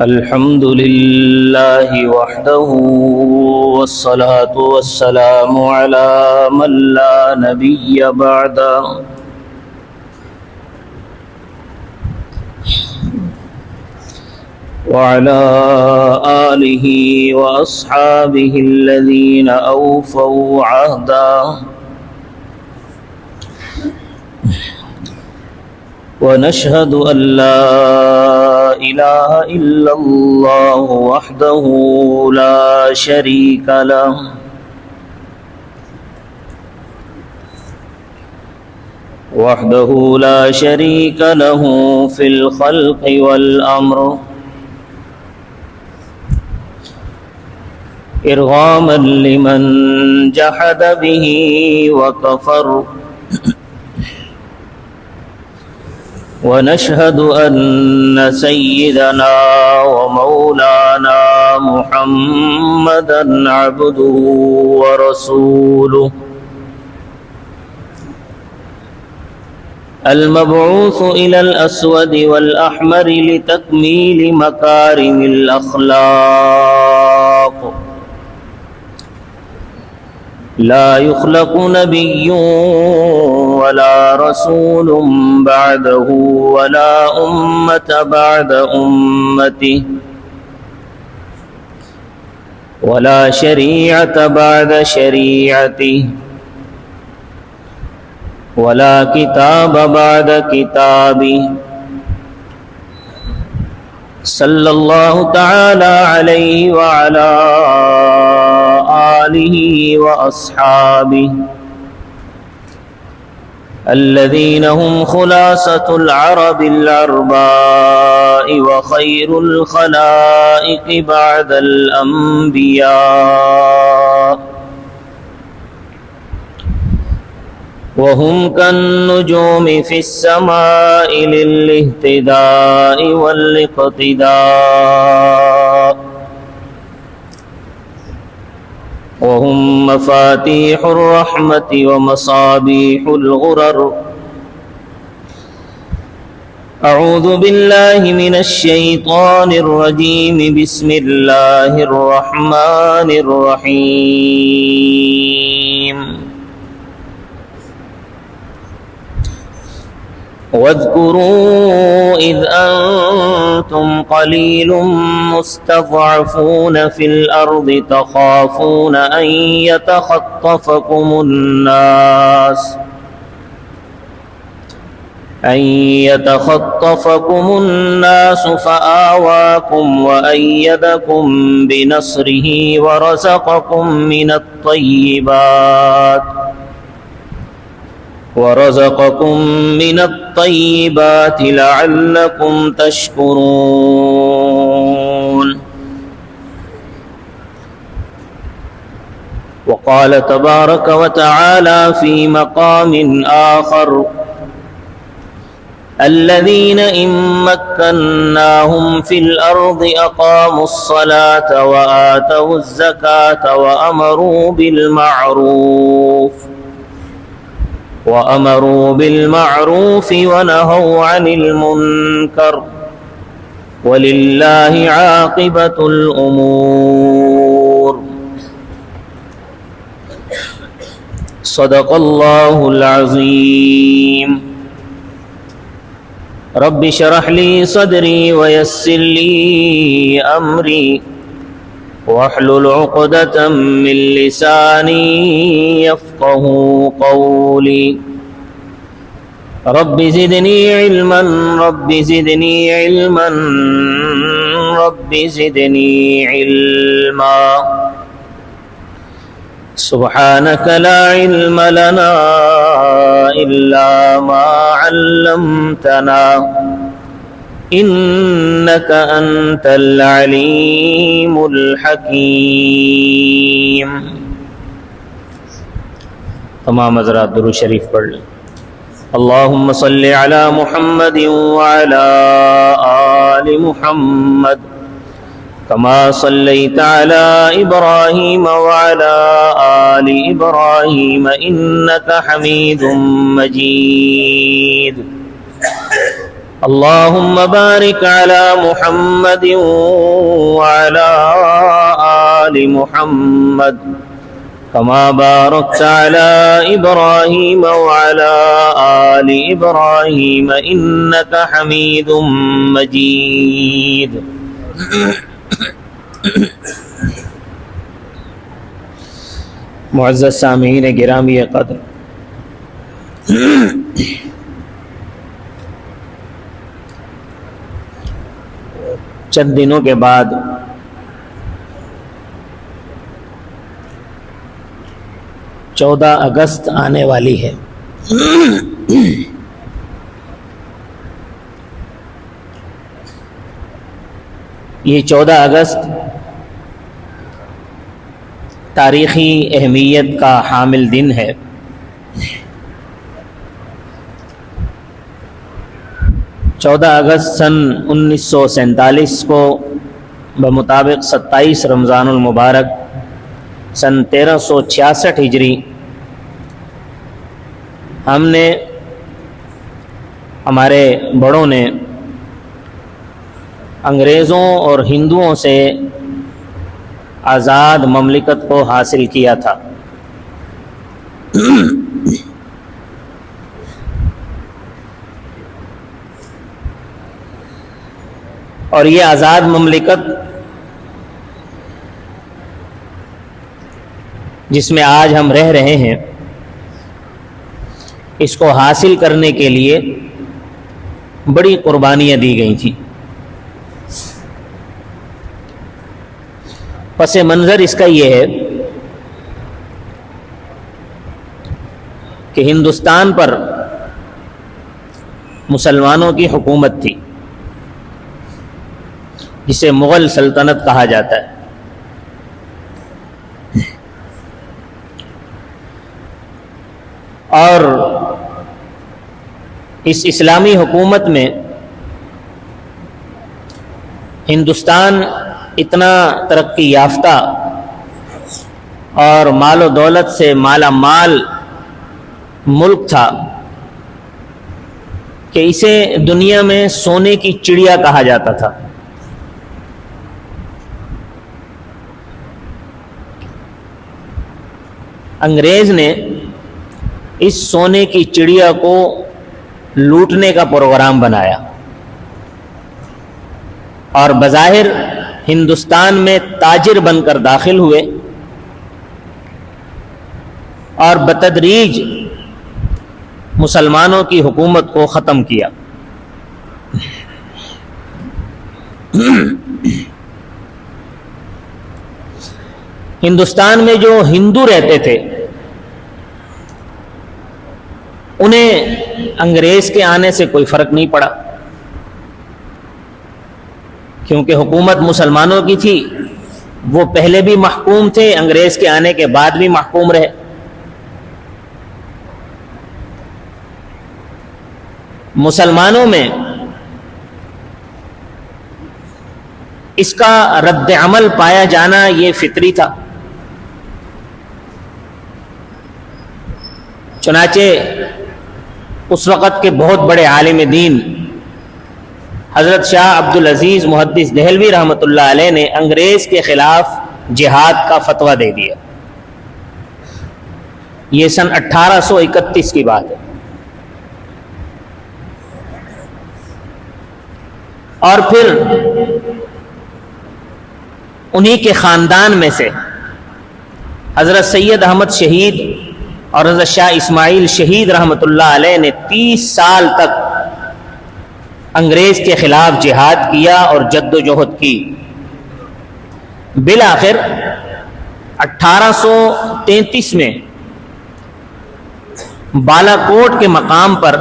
الحمد لله وحده والصلاة والسلام على من لا نبي بعده وعلى آله وأصحابه الذين أوفوا عهدا ونشهد أن لا إله إلا الله وحده لا شريك له في الخلق والأمر إرغاما لمن جحد به وكفر ونشهد أن سيدنا ومولانا محمدا عبده ورسوله المبعوث إلى الأسود والأحمر لتكميل مكارم الأخلاق لا يخلق نبي ولا رسول بعده ولا أمة بعد أمته ولا شريعة بعد شريعته ولا كتاب بعد كتابه صلى الله تعالى عليه وعلى آله وأصحابه الذين هم خلاصة العرب العرباء وخير الخلائق بعد الأنبياء وهم كالنجوم في السماء للاهتداء والاقتداء وهم مفاتيح الرحمة ومصابيح الغرر أعوذ بالله من الشيطان الرجيم بسم الله الرحمن الرحيم واذكروا إذ أنتم قليل مستضعفون في الأرض تخافون أن يتخطفكم الناس فآواكم وأيدكم بنصره ورزقكم من الطيبات لعلكم تشكرون وقال تبارك وتعالى في مقام آخر الذين إن مكناهم في الأرض أقاموا الصلاة وآتوا الزكاة وأمروا بالمعروف ونهوا عن المنكر ولله عاقبة الأمور صدق الله العظيم رب اشرح لي صدري ويسر لي أمري واحلل عقدة من لساني يفقه قولي رب زدني علما رب زدني علما رب زدني علما سبحانك لا علم لنا إلا ما علمتنا إنك أنت العليم الحكيم. تمام حضرات درود شریف پڑھ لیں. اللهم صل على محمد وعلى آل محمد كما صليت على إبراهيم وعلى آل إبراهيم إنك حميد مجيد. اللهم بارك على محمد وعلى آل محمد كما باركت على إبراهيم وعلى آل إبراهيم إنك حميد مجيد. معزز سامعین گرامی قدر، چند دنوں کے بعد چودہ اگست آنے والی ہے. یہ 14 اگست تاریخی اہمیت کا حامل دن ہے. چودہ اگست سن 1947 کو بمطابق 27 رمضان المبارک سن 1366 ہجری ہم نے، ہمارے بڑوں نے انگریزوں اور ہندوؤں سے آزاد مملکت کو حاصل کیا تھا. اور یہ آزاد مملکت جس میں آج ہم رہ رہے ہیں، اس کو حاصل کرنے کے لیے بڑی قربانیاں دی گئی تھیں. پس منظر اس کا یہ ہے کہ ہندوستان پر مسلمانوں کی حکومت تھی، جسے مغل سلطنت کہا جاتا ہے. اور اس اسلامی حکومت میں ہندوستان اتنا ترقی یافتہ اور مال و دولت سے مالا مال ملک تھا کہ اسے دنیا میں سونے کی چڑیا کہا جاتا تھا. انگریز نے اس سونے کی چڑیا کو لوٹنے کا پروگرام بنایا اور بظاہر ہندوستان میں تاجر بن کر داخل ہوئے اور بتدریج مسلمانوں کی حکومت کو ختم کیا. ہندوستان میں جو ہندو رہتے تھے انہیں انگریز کے آنے سے کوئی فرق نہیں پڑا، کیونکہ حکومت مسلمانوں کی تھی. وہ پہلے بھی محکوم تھے، انگریز کے آنے کے بعد بھی محکوم رہے. مسلمانوں میں اس کا رد عمل پایا جانا یہ فطری تھا. چنانچہ اس وقت کے بہت بڑے عالم دین حضرت شاہ عبدالعزیز محدث دہلوی رحمۃ اللہ علیہ نے انگریز کے خلاف جہاد کا فتویٰ دے دیا. یہ سن 1831 کی بات ہے. اور پھر انہی کے خاندان میں سے حضرت سید احمد شہید اور حضرت شاہ اسماعیل شہید رحمۃ اللہ علیہ نے 30 سال تک انگریز کے خلاف جہاد کیا اور جد و جہد کی. بالآخر 1833 میں بالا کوٹ کے مقام پر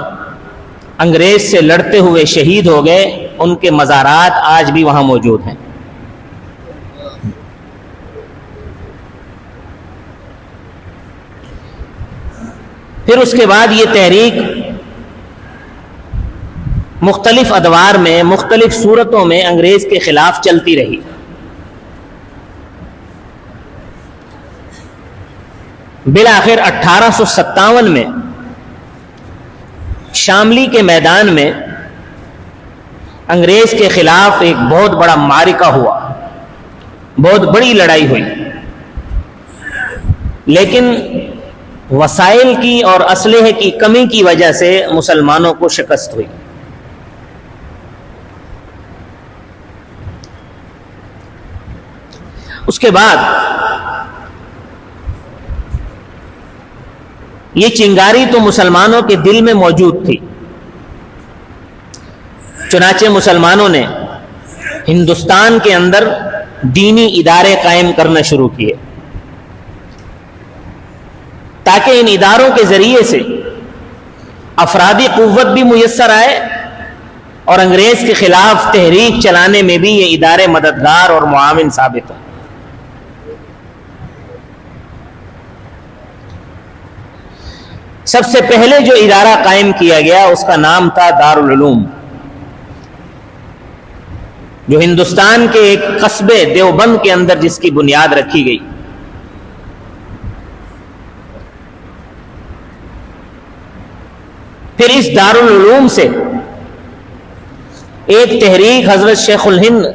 انگریز سے لڑتے ہوئے شہید ہو گئے. ان کے مزارات آج بھی وہاں موجود ہیں. پھر اس کے بعد یہ تحریک مختلف ادوار میں مختلف صورتوں میں انگریز کے خلاف چلتی رہی. بالآخر 1857 میں شاملی کے میدان میں انگریز کے خلاف ایک بہت بڑا معرکہ ہوا، بہت بڑی لڑائی ہوئی، لیکن وسائل کی اور اسلحے کی کمی کی وجہ سے مسلمانوں کو شکست ہوئی۔ اس کے بعد یہ چنگاری تو مسلمانوں کے دل میں موجود تھی، چنانچہ مسلمانوں نے ہندوستان کے اندر دینی ادارے قائم کرنا شروع کیے تاکہ ان اداروں کے ذریعے سے افرادی قوت بھی میسر آئے اور انگریز کے خلاف تحریک چلانے میں بھی یہ ادارے مددگار اور معاون ثابت ہوں۔ سب سے پہلے جو ادارہ قائم کیا گیا اس کا نام تھا دارالعلوم، جو ہندوستان کے ایک قصبے دیوبند کے اندر جس کی بنیاد رکھی گئی۔ پھر اس دارالعلوم سے ایک تحریک حضرت شیخ الہند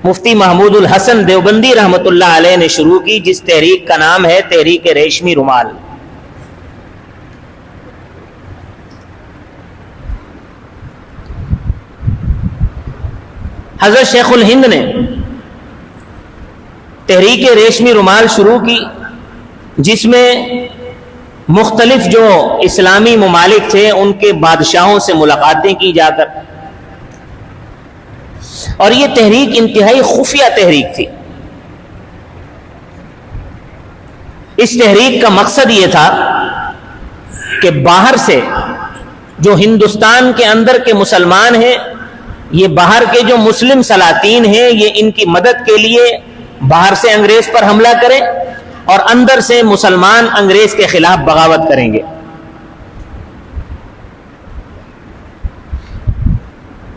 مفتی محمود الحسن دیوبندی رحمۃ اللہ علیہ نے شروع کی، جس تحریک کا نام ہے تحریک ریشمی رومال۔ حضرت شیخ الہند نے تحریک ریشمی رومال شروع کی، جس میں مختلف جو اسلامی ممالک تھے ان کے بادشاہوں سے ملاقاتیں کی جا کر، اور یہ تحریک انتہائی خفیہ تحریک تھی۔ اس تحریک کا مقصد یہ تھا کہ باہر سے جو ہندوستان کے اندر کے مسلمان ہیں، یہ باہر کے جو مسلم سلاطین ہیں، یہ ان کی مدد کے لیے باہر سے انگریز پر حملہ کریں اور اندر سے مسلمان انگریز کے خلاف بغاوت کریں گے۔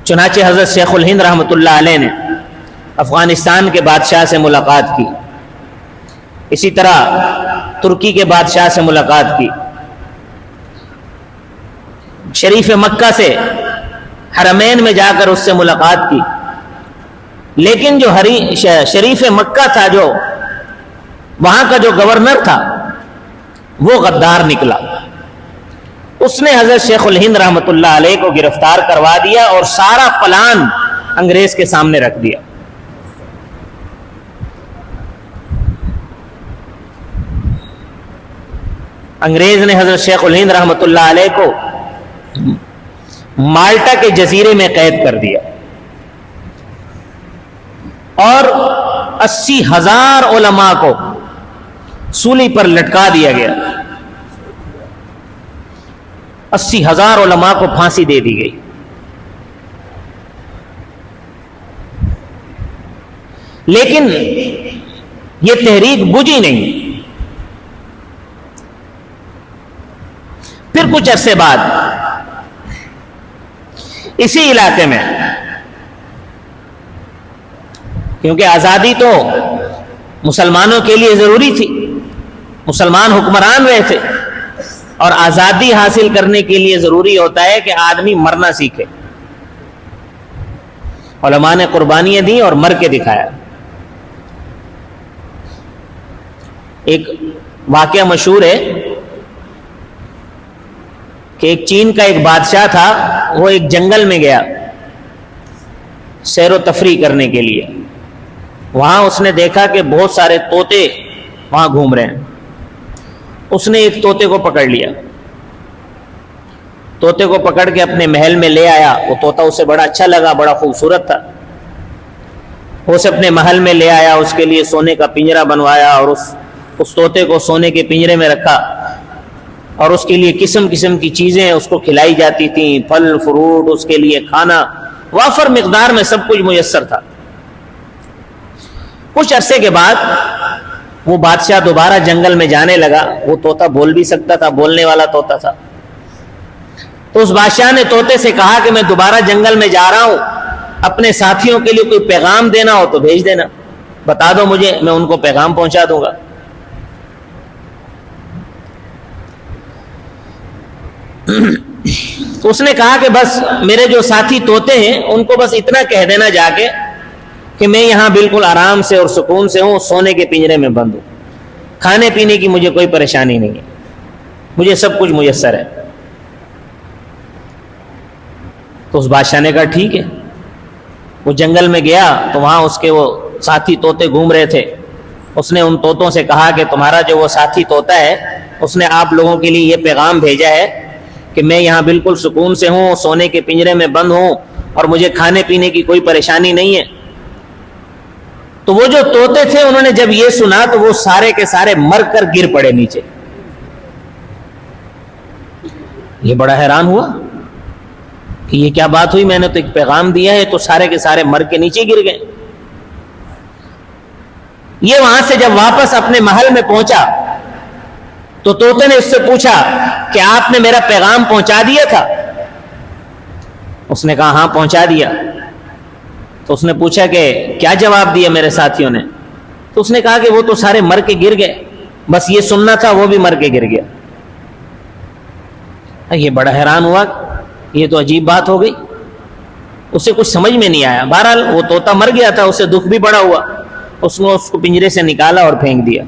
چنانچہ حضرت شیخ الہند رحمۃ اللہ علیہ نے افغانستان کے بادشاہ سے ملاقات کی، اسی طرح ترکی کے بادشاہ سے ملاقات کی، شریف مکہ سے حرمین میں جا کر اس سے ملاقات کی، لیکن جو شریف مکہ تھا، جو وہاں کا جو گورنر تھا، وہ غدار نکلا۔ اس نے حضرت شیخ الہند رحمۃ اللہ علیہ کو گرفتار کروا دیا اور سارا پلان انگریز کے سامنے رکھ دیا۔ انگریز نے حضرت شیخ الہند رحمۃ اللہ علیہ کو مالٹا کے جزیرے میں قید کر دیا اور 80,000 علماء کو سولی پر لٹکا دیا گیا، 80,000 علماء کو پھانسی دے دی گئی۔ لیکن یہ تحریک بجھی نہیں۔ پھر کچھ عرصے بعد اسی علاقے میں، کیونکہ آزادی تو مسلمانوں کے لیے ضروری تھی، مسلمان حکمران رہے تھے، اور آزادی حاصل کرنے کے لیے ضروری ہوتا ہے کہ آدمی مرنا سیکھے۔ علماء نے قربانیاں دی اور مر کے دکھایا۔ ایک واقعہ مشہور ہے کہ ایک چین کا ایک بادشاہ تھا، وہ ایک جنگل میں گیا سیر و تفریح کرنے کے لیے۔ وہاں اس نے دیکھا کہ بہت سارے طوطے وہاں گھوم رہے ہیں۔ اس نے ایک طوطے کو پکڑ لیا، طوطے کو پکڑ کے اپنے محل میں لے آیا۔ وہ طوطا اسے بڑا اچھا لگا، بڑا خوبصورت تھا۔ وہ اسے اپنے محل میں لے آیا، اس کے لیے سونے کا پنجرا بنوایا اور اس طوطے کو سونے کے پنجرے میں رکھا، اور اس کے لیے قسم قسم کی چیزیں اس کو کھلائی جاتی تھیں، پھل فروٹ، اس کے لیے کھانا، وافر مقدار میں سب کچھ میسر تھا۔ کچھ عرصے کے بعد وہ بادشاہ دوبارہ جنگل میں جانے لگا۔ وہ طوطا بول بھی سکتا تھا، بولنے والا طوطا تھا۔ تو اس بادشاہ نے طوطے سے کہا کہ میں دوبارہ جنگل میں جا رہا ہوں، اپنے ساتھیوں کے لیے کوئی پیغام دینا ہو تو بھیج دینا، بتا دو مجھے، میں ان کو پیغام پہنچا دوں گا۔ تو اس نے کہا کہ بس میرے جو ساتھی طوطے ہیں ان کو بس اتنا کہہ دینا جا کے کہ میں یہاں بالکل آرام سے اور سکون سے ہوں، سونے کے پنجرے میں بند ہوں، کھانے پینے کی مجھے کوئی پریشانی نہیں ہے، مجھے سب کچھ میسر ہے۔ تو اس بادشاہ نے کہا ٹھیک ہے۔ وہ جنگل میں گیا تو وہاں اس کے وہ ساتھی طوطے گھوم رہے تھے۔ اس نے ان طوطوں سے کہا کہ تمہارا جو وہ ساتھی طوطا ہے اس نے آپ لوگوں کے لیے یہ پیغام بھیجا ہے کہ میں یہاں بالکل سکون سے ہوں، سونے کے پنجرے میں بند ہوں اور مجھے کھانے پینے کی کوئی پریشانی نہیں ہے۔ تو وہ جو طوطے تھے انہوں نے جب یہ سنا تو وہ سارے کے سارے مر کر گر پڑے نیچے۔ یہ بڑا حیران ہوا کہ یہ کیا بات ہوئی، میں نے تو ایک پیغام دیا ہے تو سارے کے سارے مر کے نیچے گر گئے۔ یہ وہاں سے جب واپس اپنے محل میں پہنچا تو طوطے نے اس سے پوچھا کہ آپ نے میرا پیغام پہنچا دیا تھا؟ اس نے کہا ہاں پہنچا دیا۔ تو اس نے پوچھا کہ کیا جواب دیا میرے ساتھیوں نے؟ تو اس نے کہا کہ وہ تو سارے مر کے گر گئے، بس یہ سننا تھا وہ بھی مر کے گر گیا۔ یہ بڑا حیران ہوا، یہ تو عجیب بات ہو گئی، اسے کچھ سمجھ میں نہیں آیا۔ بہرحال وہ طوطا مر گیا تھا، اسے دکھ بھی بڑا ہوا، اس نے اس کو پنجرے سے نکالا اور پھینک دیا۔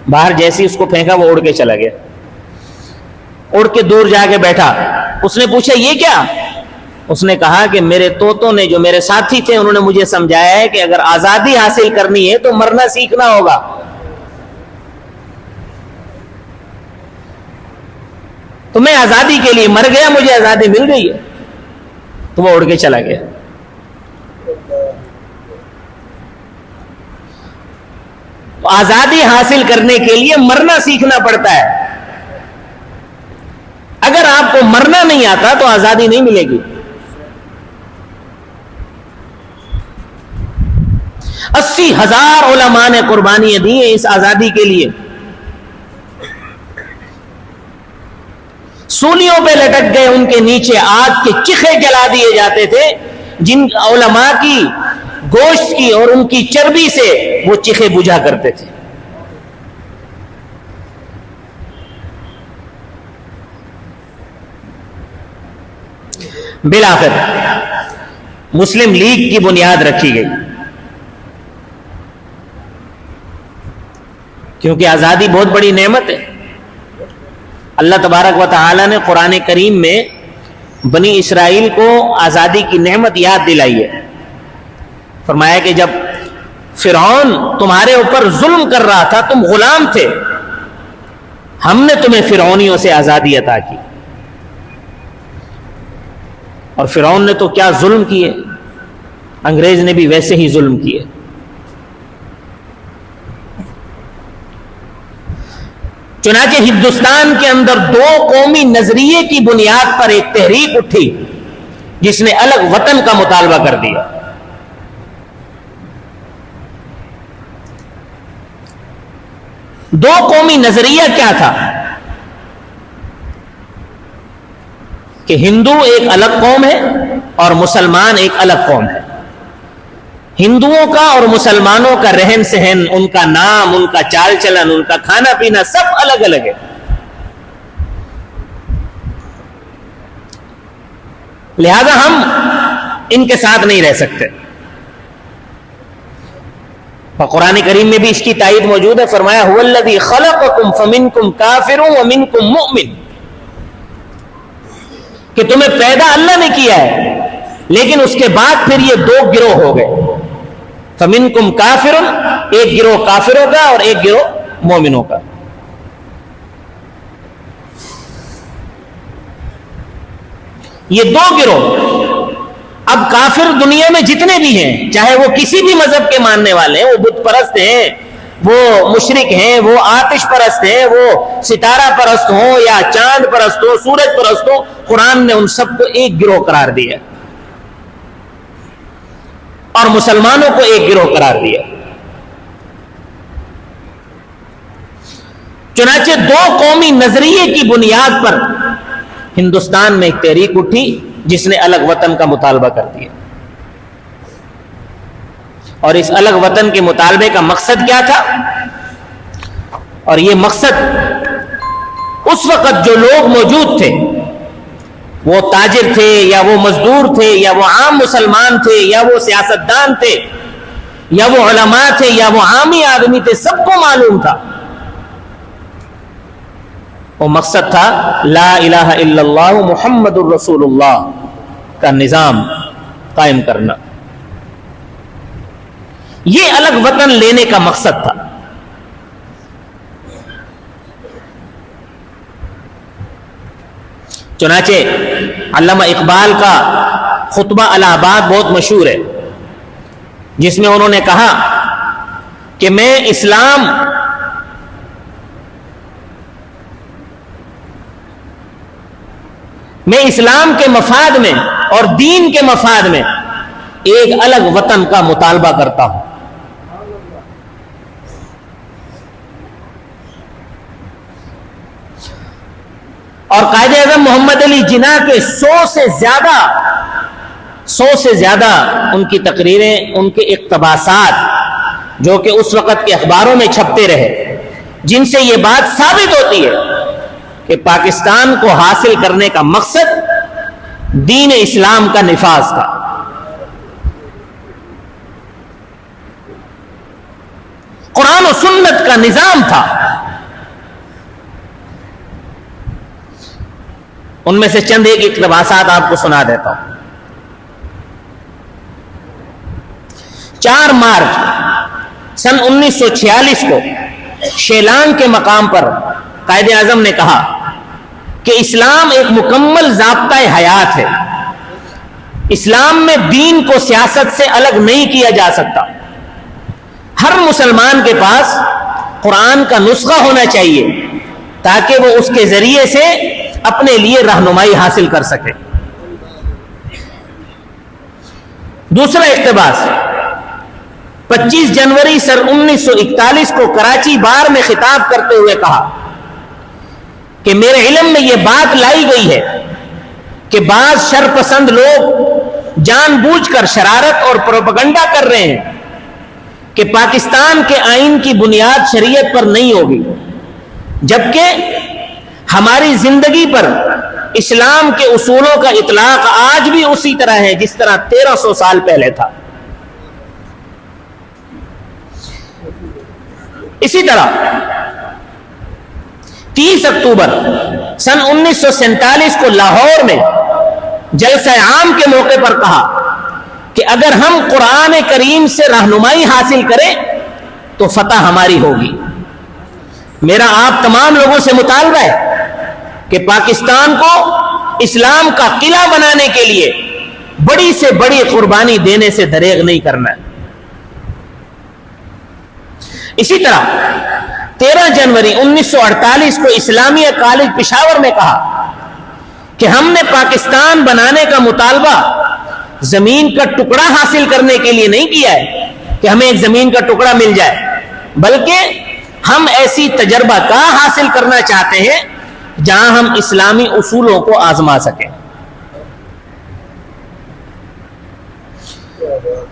باہر جیسے ہی اس کو پھینکا وہ اڑ کے چلا گیا، اڑ کے دور جا کے بیٹھا۔ اس نے پوچھا یہ کیا؟ اس نے کہا کہ میرے طوطوں نے، جو میرے ساتھی تھے، انہوں نے مجھے سمجھایا ہے کہ اگر آزادی حاصل کرنی ہے تو مرنا سیکھنا ہوگا۔ تو میں آزادی کے لیے مر گیا، مجھے آزادی مل گئی ہے۔ تو وہ اڑ کے چلا گیا۔ تو آزادی حاصل کرنے کے لیے مرنا سیکھنا پڑتا ہے۔ اگر آپ کو مرنا نہیں آتا تو آزادی نہیں ملے گی۔ 80,000 علماء نے قربانیاں دی ہیں اس آزادی کے لیے۔ سولیوں پہ لٹک گئے، ان کے نیچے آگ کے چیخے جلا دیے جاتے تھے، جن علماء کی گوشت کی اور ان کی چربی سے وہ چیخے بجھا کرتے تھے۔ بالآخر مسلم لیگ کی بنیاد رکھی گئی، کیونکہ آزادی بہت بڑی نعمت ہے۔ اللہ تبارک و تعالی نے قرآن کریم میں بنی اسرائیل کو آزادی کی نعمت یاد دلائی ہے۔ فرمایا کہ جب فرعون تمہارے اوپر ظلم کر رہا تھا، تم غلام تھے، ہم نے تمہیں فرعونیوں سے آزادی عطا کی۔ اور فرعون نے تو کیا ظلم کیے، انگریز نے بھی ویسے ہی ظلم کیے۔ چنانچہ ہندوستان کے اندر 2 قومی نظریے کی بنیاد پر ایک تحریک اٹھی جس نے الگ وطن کا مطالبہ کر دیا۔ دو قومی نظریہ کیا تھا کہ ہندو ایک الگ قوم ہے اور مسلمان ایک الگ قوم ہے۔ ہندوؤں کا اور مسلمانوں کا رہن سہن، ان کا نام، ان کا چال چلن، ان کا کھانا پینا سب الگ الگ ہے۔ لہذا ہم ان کے ساتھ نہیں رہ سکتے۔ قرآن کریم میں بھی اس کی تائید موجود ہے۔ فرمایا هو الذی خلقکم فمنکم کافر ومنکم مؤمن، کہ تمہیں پیدا اللہ نے کیا ہے، لیکن اس کے بعد پھر یہ 2 گروہ ہو گئے۔ فمنکم کافر، ایک گروہ کافروں کا اور ایک گروہ مومنوں کا۔ یہ 2 گروہ، اب کافر دنیا میں جتنے بھی ہیں، چاہے وہ کسی بھی مذہب کے ماننے والے ہیں، وہ بت پرست ہیں، وہ مشرک ہیں، وہ آتش پرست ہیں، وہ ستارہ پرست ہوں یا چاند پرست ہوں، سورج پرست ہوں، قرآن نے ان سب کو ایک گروہ قرار دیا اور مسلمانوں کو ایک گروہ قرار دیا۔ چنانچہ 2 قومی نظریے کی بنیاد پر ہندوستان میں ایک تحریک اٹھی جس نے الگ وطن کا مطالبہ کر دیا۔ اور اس الگ وطن کے مطالبے کا مقصد کیا تھا؟ اور یہ مقصد اس وقت جو لوگ موجود تھے وہ تاجر تھے یا وہ مزدور تھے یا وہ عام مسلمان تھے یا وہ سیاستدان تھے یا وہ علماء تھے یا وہ عامی آدمی تھے، سب کو معلوم تھا وہ مقصد تھا لا الہ الا اللہ محمد الرسول اللہ کا نظام قائم کرنا. یہ الگ وطن لینے کا مقصد تھا. چنانچہ علامہ اقبال کا خطبہ الہ آباد بہت مشہور ہے، جس میں انہوں نے کہا کہ میں اسلام کے مفاد میں اور دین کے مفاد میں ایک الگ وطن کا مطالبہ کرتا ہوں. اور قائد اعظم محمد علی جناح کے 100 سے زیادہ ان کی تقریریں، ان کے اقتباسات جو کہ اس وقت کے اخباروں میں چھپتے رہے، جن سے یہ بات ثابت ہوتی ہے کہ پاکستان کو حاصل کرنے کا مقصد دین اسلام کا نفاذ تھا. قرآن و سنت کا نظام تھا. ان میں سے چند ایک اقتباسات آپ کو سنا دیتا ہوں. 4 مارچ سن 1946 کو شیلانگ کے مقام پر قائد اعظم نے کہا کہ اسلام ایک مکمل ضابطۂ حیات ہے. اسلام میں دین کو سیاست سے الگ نہیں کیا جا سکتا. ہر مسلمان کے پاس قرآن کا نسخہ ہونا چاہیے تاکہ وہ اس کے ذریعے سے اپنے لیے رہنمائی حاصل کر سکے. دوسرا اقتباس 25 جنوری سن 1941 کو کراچی بار میں خطاب کرتے ہوئے کہا کہ میرے علم میں یہ بات لائی گئی ہے کہ بعض شر پسند لوگ جان بوجھ کر شرارت اور پروپیگنڈا کر رہے ہیں کہ پاکستان کے آئین کی بنیاد شریعت پر نہیں ہوگی، جبکہ ہماری زندگی پر اسلام کے اصولوں کا اطلاق آج بھی اسی طرح ہے جس طرح 1300 سال پہلے تھا. اسی طرح 30 اکتوبر سن 1947 کو لاہور میں جلسہ عام کے موقع پر کہا کہ اگر ہم قرآن کریم سے رہنمائی حاصل کریں تو فتح ہماری ہوگی. میرا آپ تمام لوگوں سے مطالبہ ہے کہ پاکستان کو اسلام کا قلعہ بنانے کے لیے بڑی سے بڑی قربانی دینے سے دریغ نہیں کرنا ہے. اسی طرح 13 جنوری 1948 کو اسلامیہ کالج پشاور میں کہا کہ ہم نے پاکستان بنانے کا مطالبہ زمین کا ٹکڑا حاصل کرنے کے لیے نہیں کیا ہے کہ ہمیں ایک زمین کا ٹکڑا مل جائے، بلکہ ہم ایسی تجربہ کار حاصل کرنا چاہتے ہیں جہاں ہم اسلامی اصولوں کو آزما سکیں.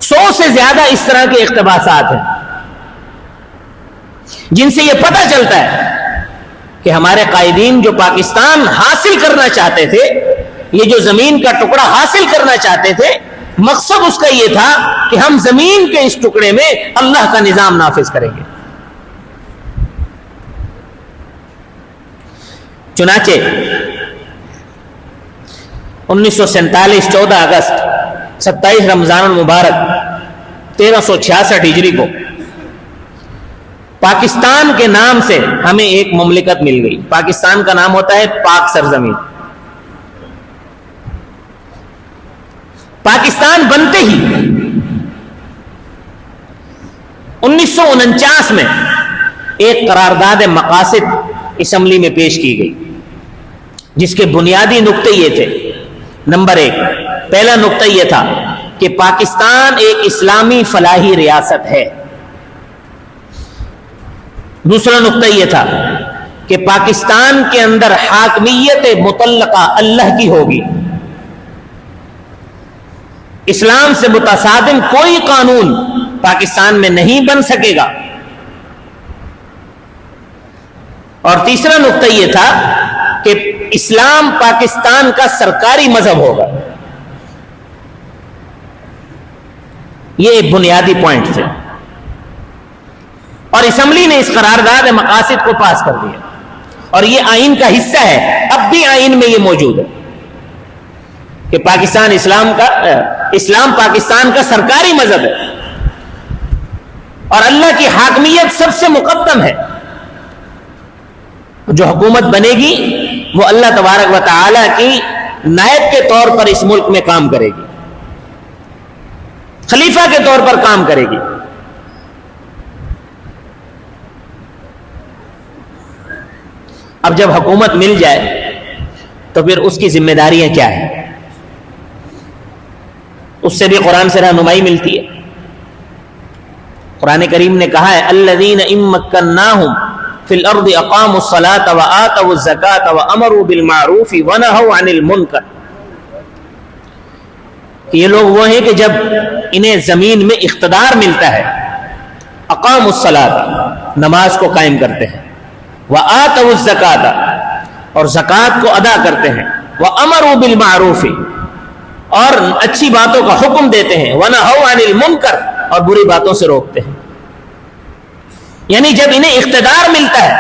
100 سے زیادہ اس طرح کے اقتباسات ہیں جن سے یہ پتہ چلتا ہے کہ ہمارے قائدین جو پاکستان حاصل کرنا چاہتے تھے، یہ جو زمین کا ٹکڑا حاصل کرنا چاہتے تھے، مقصد اس کا یہ تھا کہ ہم زمین کے اس ٹکڑے میں اللہ کا نظام نافذ کریں گے. چنانچہ 1947 14 اگست 27 رمضان المبارک 1366 ہجری کو پاکستان کے نام سے ہمیں ایک مملکت مل گئی. پاکستان کا نام ہوتا ہے پاک سرزمین. پاکستان بنتے ہی 1949 میں ایک قرارداد مقاصد اسمبلی میں پیش کی گئی جس کے بنیادی نقطے یہ تھے. نمبر 1، پہلا نقطہ یہ تھا کہ پاکستان ایک اسلامی فلاحی ریاست ہے. دوسرا نقطہ یہ تھا کہ پاکستان کے اندر حاکمیت مطلقہ اللہ کی ہوگی. اسلام سے متصادم کوئی قانون پاکستان میں نہیں بن سکے گا. اور تیسرا نقطہ یہ تھا کہ اسلام پاکستان کا سرکاری مذہب ہوگا. یہ ایک بنیادی پوائنٹ تھے اور اسمبلی نے اس قرارداد مقاصد کو پاس کر دیا اور یہ آئین کا حصہ ہے. اب بھی آئین میں یہ موجود ہے کہ اسلام پاکستان کا سرکاری مذہب ہے اور اللہ کی حاکمیت سب سے مقدم ہے. جو حکومت بنے گی وہ اللہ تبارک و تعالی کی نائب کے طور پر اس ملک میں کام کرے گی, خلیفہ کے طور پر کام کرے گی. اب جب حکومت مل جائے تو پھر اس کی ذمہ داریاں کیا ہیں, اس سے بھی قرآن سے رہنمائی ملتی ہے. قرآن کریم نے کہا ہے الذین ان مکناہم فی الارض اقاموا الصلاة وآتوا الزکاة وامروا بالمعروف ونہوا عن المنکر. یہ لوگ وہ ہیں کہ جب انہیں زمین میں اقتدار ملتا ہے, اقاموا الصلاة نماز کو قائم کرتے ہیں, وآتوا الزکاة اور زکوٰۃ کو ادا کرتے ہیں, وامروا بالمعروف اور اچھی باتوں کا حکم دیتے ہیں, ونہوا عن المنکر اور بری باتوں سے روکتے ہیں. یعنی جب انہیں اقتدار ملتا ہے,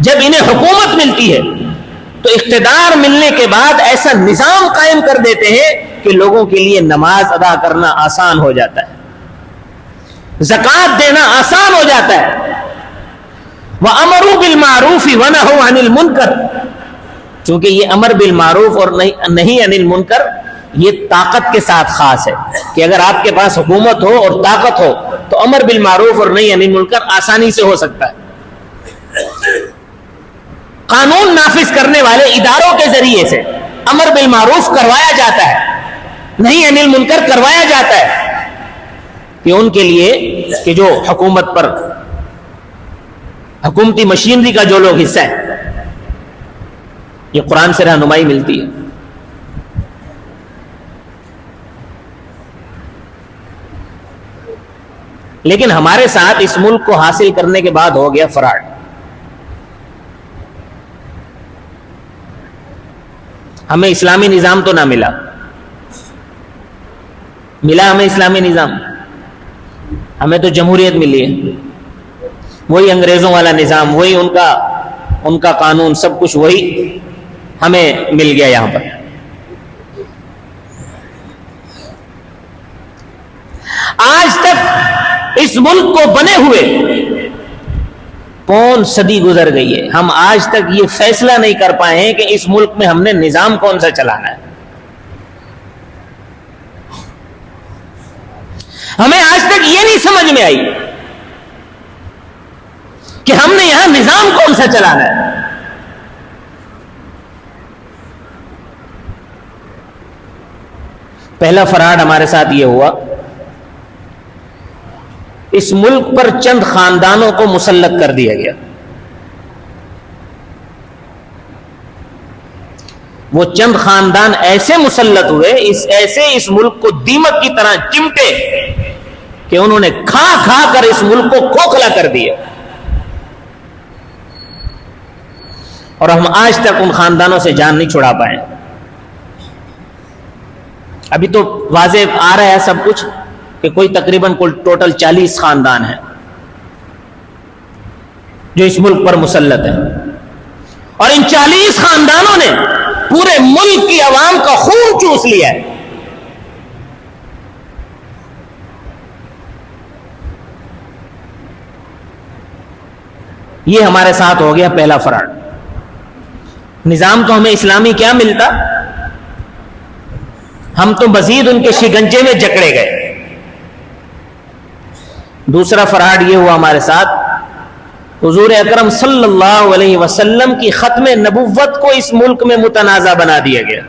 جب انہیں حکومت ملتی ہے تو اقتدار ملنے کے بعد ایسا نظام قائم کر دیتے ہیں کہ لوگوں کے لیے نماز ادا کرنا آسان ہو جاتا ہے, زکوٰۃ دینا آسان ہو جاتا ہے. وَأَمَرُوا بِالْمَعْرُوفِ وَنَهُوا عَنِ الْمُنْكَرِ, چونکہ یہ امر بالمعروف اور نہیں عن المنکر یہ طاقت کے ساتھ خاص ہے کہ اگر آپ کے پاس حکومت ہو اور طاقت ہو تو امر بالمعروف اور نہیں عن المنکر آسانی سے ہو سکتا ہے. قانون نافذ کرنے والے اداروں کے ذریعے سے امر بالمعروف کروایا جاتا ہے, نہیں عن المنکر کروایا جاتا ہے کہ ان کے لیے کہ جو حکومت پر حکومتی مشینری کا جو لوگ حصہ ہے, یہ قرآن سے رہنمائی ملتی ہے. لیکن ہمارے ساتھ اس ملک کو حاصل کرنے کے بعد ہو گیا فراڈ. ہمیں اسلامی نظام تو نہ ملا ہمیں اسلامی نظام, ہمیں تو جمہوریت ملی ہے, وہی انگریزوں والا نظام, وہی ان کا قانون, سب کچھ وہی ہمیں مل گیا. یہاں پر آج تک اس ملک کو بنے ہوئے 5 صدی گزر گئی ہے, ہم آج تک یہ فیصلہ نہیں کر پائے ہیں کہ اس ملک میں ہم نے نظام کون سا چلانا ہے. ہمیں آج تک یہ نہیں سمجھ میں آئی کہ ہم نے یہاں نظام کون سا چلانا ہے. پہلا فراڈ ہمارے ساتھ یہ ہوا, اس ملک پر چند خاندانوں کو مسلط کر دیا گیا. وہ چند خاندان ایسے مسلط ہوئے, اس ملک کو دیمک کی طرح چمٹے کہ انہوں نے کھا کھا کر اس ملک کو کھوکھلا کر دیا. اور ہم آج تک ان خاندانوں سے جان نہیں چھڑا پائے. ابھی تو واضح آ رہا ہے سب کچھ کہ کوئی تقریباً ٹوٹل 40 خاندان ہیں جو اس ملک پر مسلط ہیں, اور ان 40 خاندانوں نے پورے ملک کی عوام کا خون چوس لیا ہے. یہ ہمارے ساتھ ہو گیا پہلا فراڈ. نظام تو ہمیں اسلامی کیا ملتا, ہم تو مزید ان کے شکنجے میں جکڑے گئے. دوسرا فراڈ یہ ہوا ہمارے ساتھ, حضور اکرم صلی اللہ علیہ وسلم کی ختم نبوت کو اس ملک میں متنازع بنا دیا گیا.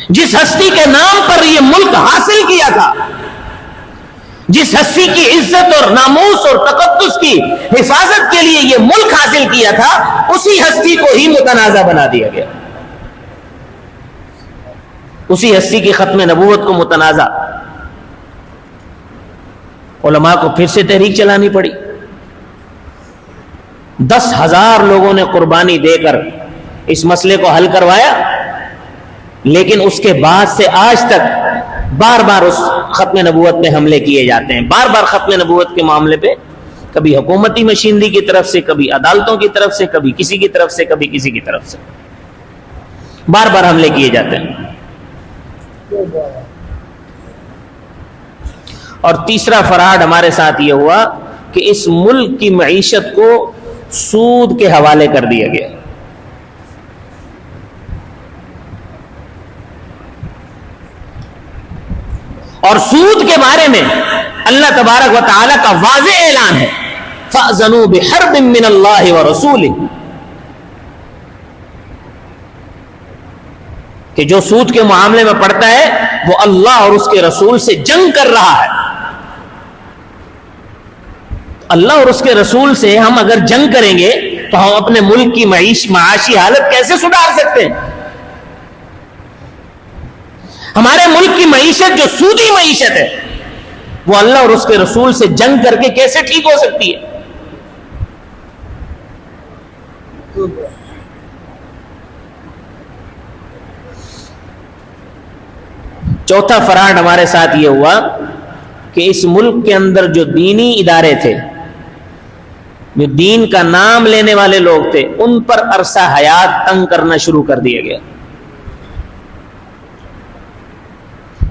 جس ہستی کے نام پر یہ ملک حاصل کیا تھا, جس ہستی کی عزت اور ناموس اور تقدس کی حفاظت کے لیے یہ ملک حاصل کیا تھا, اسی ہستی کو ہی متنازع بنا دیا گیا. اسی ہستی کی ختم نبوت کو متنازع. علماء کو پھر سے تحریک چلانی پڑی, 10,000 لوگوں نے قربانی دے کر اس مسئلے کو حل کروایا، لیکن اس کے بعد سے آج تک بار بار اس ختم نبوت میں حملے کیے جاتے ہیں، بار بار ختم نبوت کے معاملے پہ کبھی حکومتی مشینری کی طرف سے، کبھی عدالتوں کی طرف سے، کبھی کسی کی طرف سے، کبھی کسی کی طرف سے بار بار حملے کیے جاتے ہیں۔ اور تیسرا فراڈ ہمارے ساتھ یہ ہوا کہ اس ملک کی معیشت کو سود کے حوالے کر دیا گیا۔ اور سود کے بارے میں اللہ تبارک و تعالی کا واضح اعلان ہے، فَأْذَنُوا بِحَرْبٍ مِّنَ اللَّهِ وَرَسُولِهِ، کہ جو سود کے معاملے میں پڑتا ہے وہ اللہ اور اس کے رسول سے جنگ کر رہا ہے۔ اللہ اور اس کے رسول سے ہم اگر جنگ کریں گے تو ہم اپنے ملک کی معاشی حالت کیسے سدھار سکتے ہیں؟ ہمارے ملک کی معیشت جو سودی معیشت ہے وہ اللہ اور اس کے رسول سے جنگ کر کے کیسے ٹھیک ہو سکتی ہے؟ چوتھا فراڈ ہمارے ساتھ یہ ہوا کہ اس ملک کے اندر جو دینی ادارے تھے، جو دین کا نام لینے والے لوگ تھے، ان پر عرصہ حیات تنگ کرنا شروع کر دیا گیا،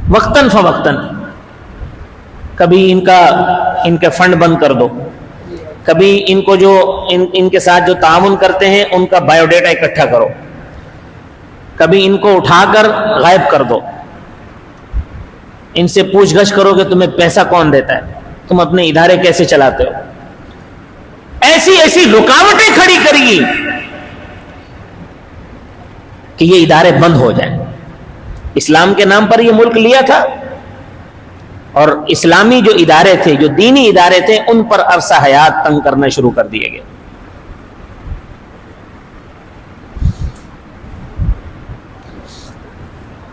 وقتاً فوقتاً۔ کبھی ان کے فنڈ بند کر دو، کبھی ان کو جو ان کے ساتھ جو تعاون کرتے ہیں ان کا بایو ڈیٹا اکٹھا کرو، کبھی ان کو اٹھا کر غائب کر دو، ان سے پوچھ گچھ کرو کہ تمہیں پیسہ کون دیتا ہے، تم اپنے ادارے کیسے چلاتے ہو۔ ایسی ایسی رکاوٹیں کھڑی کری کہ یہ ادارے بند ہو جائیں۔ اسلام کے نام پر یہ ملک لیا تھا، اور اسلامی جو ادارے تھے، جو دینی ادارے تھے، ان پر عرصہ حیات تنگ کرنا شروع کر دیے گئے۔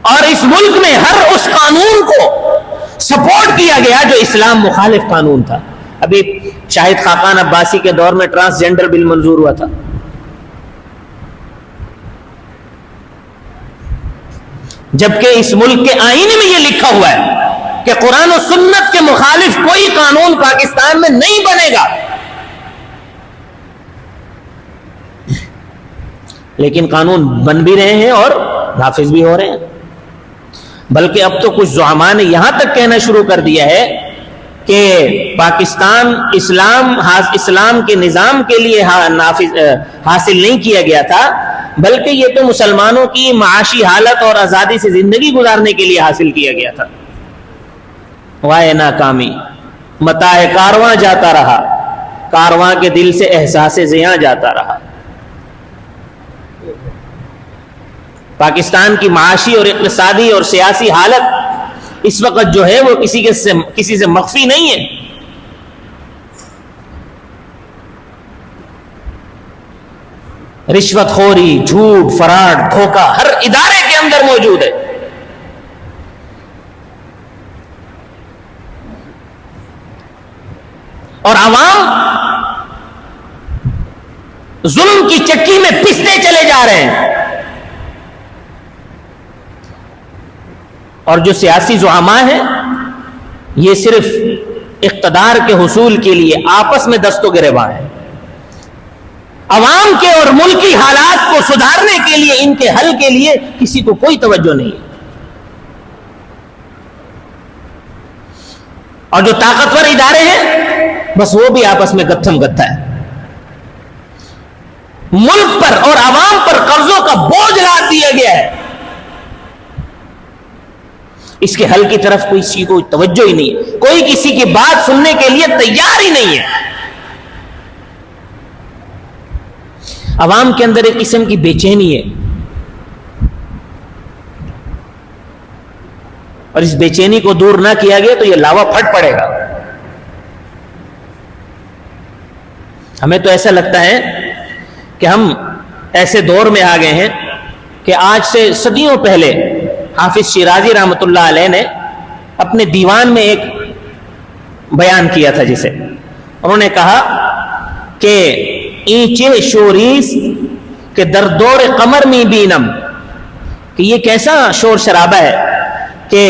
اور اس ملک میں ہر اس قانون کو سپورٹ کیا گیا جو اسلام مخالف قانون تھا۔ ابھی شاہد خاقان عباسی کے دور میں ٹرانسجینڈر بل منظور ہوا تھا، جبکہ اس ملک کے آئین میں یہ لکھا ہوا ہے کہ قرآن و سنت کے مخالف کوئی قانون پاکستان میں نہیں بنے گا، لیکن قانون بن بھی رہے ہیں اور نافذ بھی ہو رہے ہیں۔ بلکہ اب تو کچھ زعماء نے یہاں تک کہنا شروع کر دیا ہے کہ پاکستان اسلام کے نظام کے لیے حاصل نہیں کیا گیا تھا، بلکہ یہ تو مسلمانوں کی معاشی حالت اور آزادی سے زندگی گزارنے کے لیے حاصل کیا گیا تھا۔ وائے ناکامی، متاع کارواں جاتا رہا، کارواں کے دل سے احساس زیاں جاتا رہا۔ پاکستان کی معاشی اور اقتصادی اور سیاسی حالت اس وقت جو ہے وہ کسی سے مخفی نہیں ہے۔ رشوت خوری، جھوٹ، فراڈ، دھوکہ ہر ادارے کے اندر موجود ہے۔ اور عوام ظلم کی چکی میں پستے چلے جا رہے ہیں۔ اور جو سیاسی زعماء ہیں یہ صرف اقتدار کے حصول کے لیے آپس میں دست و گریباں ہیں۔ عوام کے اور ملکی حالات کو سدھارنے کے لیے، ان کے حل کے لیے کسی کو کوئی توجہ نہیں ہے۔ اور جو طاقتور ادارے ہیں بس وہ بھی آپس میں گتھم گتھا ہے۔ ملک پر اور عوام پر قرضوں کا بوجھ لاد دیا گیا ہے، اس کے حل کی طرف کسی کو توجہ ہی نہیں ہے، کوئی کسی کی بات سننے کے لیے تیار ہی نہیں ہے۔ عوام کے اندر ایک قسم کی بے چینی ہے، اور اس بے چینی کو دور نہ کیا گیا تو یہ لاوا پھٹ پڑے گا۔ ہمیں تو ایسا لگتا ہے کہ ہم ایسے دور میں آ گئے ہیں کہ آج سے صدیوں پہلے حافظ شیرازی رحمۃ اللہ علیہ نے اپنے دیوان میں ایک بیان کیا تھا، جسے انہوں نے کہا کہ اینچے شوریس کہ در دور قمر می بینم، کہ یہ کیسا شور شرابہ ہے کہ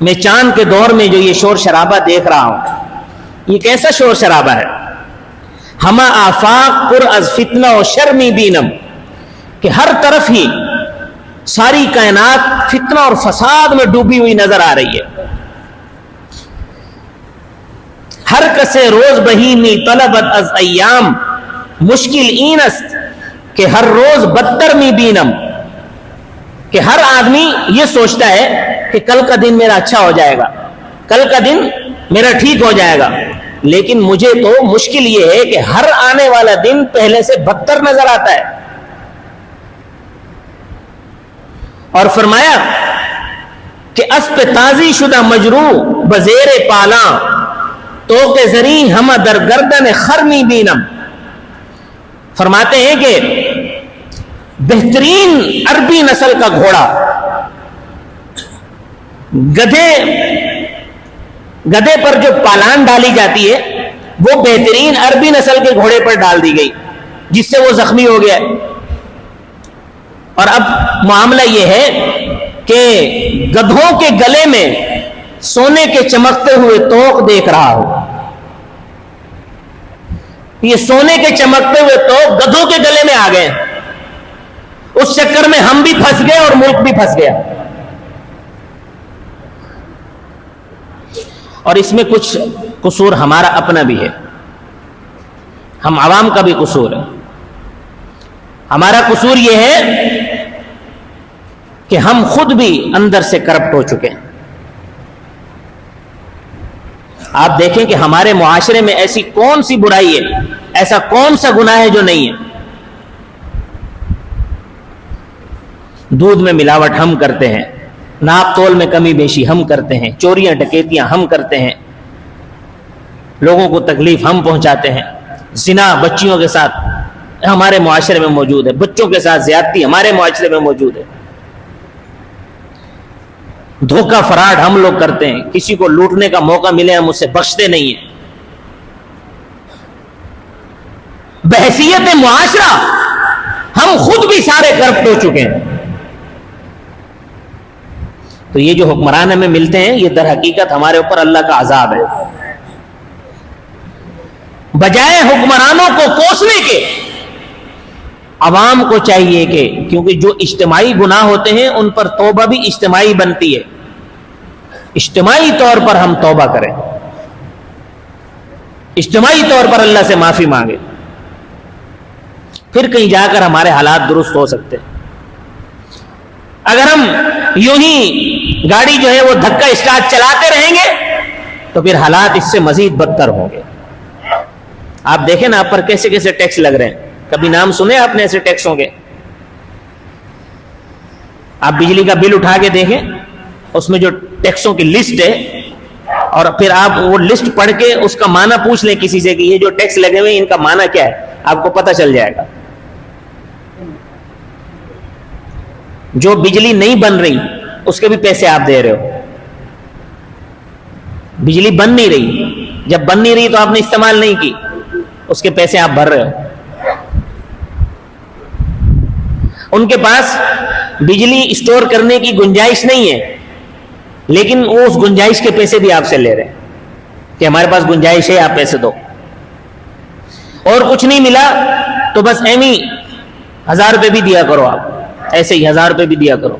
میں چاند کے دور میں جو یہ شور شرابہ دیکھ رہا ہوں، یہ کیسا شور شرابہ ہے. ہما آفاق پر از فتنہ و شرمی بینم، کہ ہر طرف ہی ساری کائنات فتنہ اور فساد میں ڈوبی ہوئی نظر آ رہی ہے. ہر کسے روز بہیمی طلبت از ایام، مشکل این است کہ ہر روز بدتر می بینم، کہ ہر آدمی یہ سوچتا ہے کہ کل کا دن میرا اچھا ہو جائے گا، کل کا دن میرا ٹھیک ہو جائے گا، لیکن مجھے تو مشکل یہ ہے کہ ہر آنے والا دن پہلے سے بدتر نظر آتا ہے. اور فرمایا کہ اسب تازی شدہ مجروح بزیر پالاں، تو کہ زری ہم در گردن خرمی بینم. فرماتے ہیں کہ بہترین عربی نسل کا گھوڑا، گدھے پر جو پالان ڈالی جاتی ہے وہ بہترین عربی نسل کے گھوڑے پر ڈال دی گئی، جس سے وہ زخمی ہو گیا. اور اب معاملہ یہ ہے کہ گدھوں کے گلے میں سونے کے چمکتے ہوئے توق دیکھ رہا ہو. یہ سونے کے چمکتے ہوئے توق گدھوں کے گلے میں آ گئے. اس چکر میں ہم بھی پھنس گئے اور ملک بھی پھنس گیا. اور اس میں کچھ قصور ہمارا اپنا بھی ہے، ہم عوام کا بھی قصور ہے. ہمارا قصور یہ ہے کہ ہم خود بھی اندر سے کرپٹ ہو چکے ہیں. آپ دیکھیں کہ ہمارے معاشرے میں ایسی کون سی برائی ہے، ایسا کون سا گناہ ہے جو نہیں ہے. دودھ میں ملاوٹ ہم کرتے ہیں، ناپ تول میں کمی بیشی ہم کرتے ہیں، چوریاں ڈکیتیاں ہم کرتے ہیں، لوگوں کو تکلیف ہم پہنچاتے ہیں، زنا بچیوں کے ساتھ ہمارے معاشرے میں موجود ہے، بچوں کے ساتھ زیادتی ہمارے معاشرے میں موجود ہے، دھوکہ فراڈ ہم لوگ کرتے ہیں، کسی کو لوٹنے کا موقع ملے ہم اسے بخشتے نہیں ہیں. بحیثیت معاشرہ ہم خود بھی سارے کرپٹ ہو چکے ہیں. تو یہ جو حکمران ہمیں ملتے ہیں یہ در حقیقت ہمارے اوپر اللہ کا عذاب ہے. بجائے حکمرانوں کو کوسنے کے، عوام کو چاہیے کہ کیونکہ جو اجتماعی گناہ ہوتے ہیں ان پر توبہ بھی اجتماعی بنتی ہے، اجتماعی طور پر ہم توبہ کریں، اجتماعی طور پر اللہ سے معافی مانگیں، پھر کہیں جا کر ہمارے حالات درست ہو سکتے ہیں. اگر ہم یوں ہی گاڑی جو ہے وہ دھکا اسٹارٹ چلاتے رہیں گے تو پھر حالات اس سے مزید بدتر ہوں گے. آپ دیکھیں نا آپ پر کیسے کیسے ٹیکس لگ رہے ہیں. کبھی نام سنے آپ نے ایسے ٹیکسوں کے؟ آپ بجلی کا بل اٹھا کے دیکھیں، اس میں جو ٹیکسوں کی لسٹ ہے، اور پھر آپ وہ لسٹ پڑھ کے اس کا معنی پوچھ لیں کسی سے کہ یہ جو ٹیکس لگے ہوئے ان کا معنی کیا ہے، آپ کو پتہ چل جائے گا. جو بجلی نہیں بن رہی اس کے بھی پیسے آپ دے رہے ہو. بجلی بن نہیں رہی، جب بن نہیں رہی تو آپ نے استعمال نہیں کی، اس کے پیسے آپ بھر رہے ہو. ان کے پاس بجلی اسٹور کرنے کی گنجائش نہیں ہے، لیکن وہ اس گنجائش کے پیسے بھی آپ سے لے رہے ہیں کہ ہمارے پاس گنجائش ہے آپ پیسے دو. اور کچھ نہیں ملا تو بس ایمی 1000 روپے بھی دیا کرو، آپ ایسے ہی 1000 روپے بھی دیا کرو.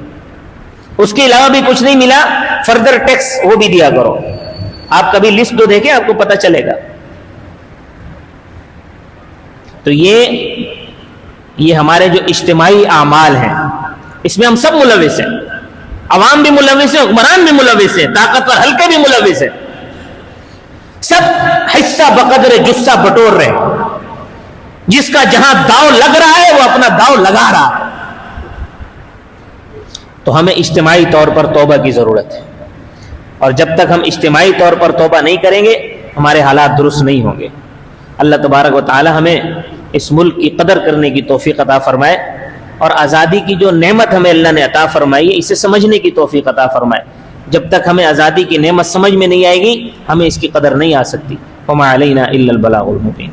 اس کے علاوہ بھی کچھ نہیں ملا فردر ٹیکس وہ بھی دیا کرو. آپ کبھی لسٹ تو دیکھیں، آپ کو پتہ چلے گا. تو یہ ہمارے جو اجتماعی اعمال ہیں اس میں ہم سب ملوث ہیں، عوام بھی ملوث ہیں، حکمران بھی ملوث ہیں، طاقتور حلقے بھی ملوث ہیں. سب حصہ بقدر جثہ بٹور رہے ہیں. جس کا جہاں داؤ لگ رہا ہے وہ اپنا داؤ لگا رہا ہے. تو ہمیں اجتماعی طور پر توبہ کی ضرورت ہے، اور جب تک ہم اجتماعی طور پر توبہ نہیں کریں گے ہمارے حالات درست نہیں ہوں گے. اللہ تبارک و تعالی ہمیں اس ملک کی قدر کرنے کی توفیق عطا فرمائے، اور آزادی کی جو نعمت ہمیں اللہ نے عطا فرمائی ہے اسے سمجھنے کی توفیق عطا فرمائے. جب تک ہمیں آزادی کی نعمت سمجھ میں نہیں آئے گی ہمیں اس کی قدر نہیں آ سکتی. وما علینا الا البلاغ المبین.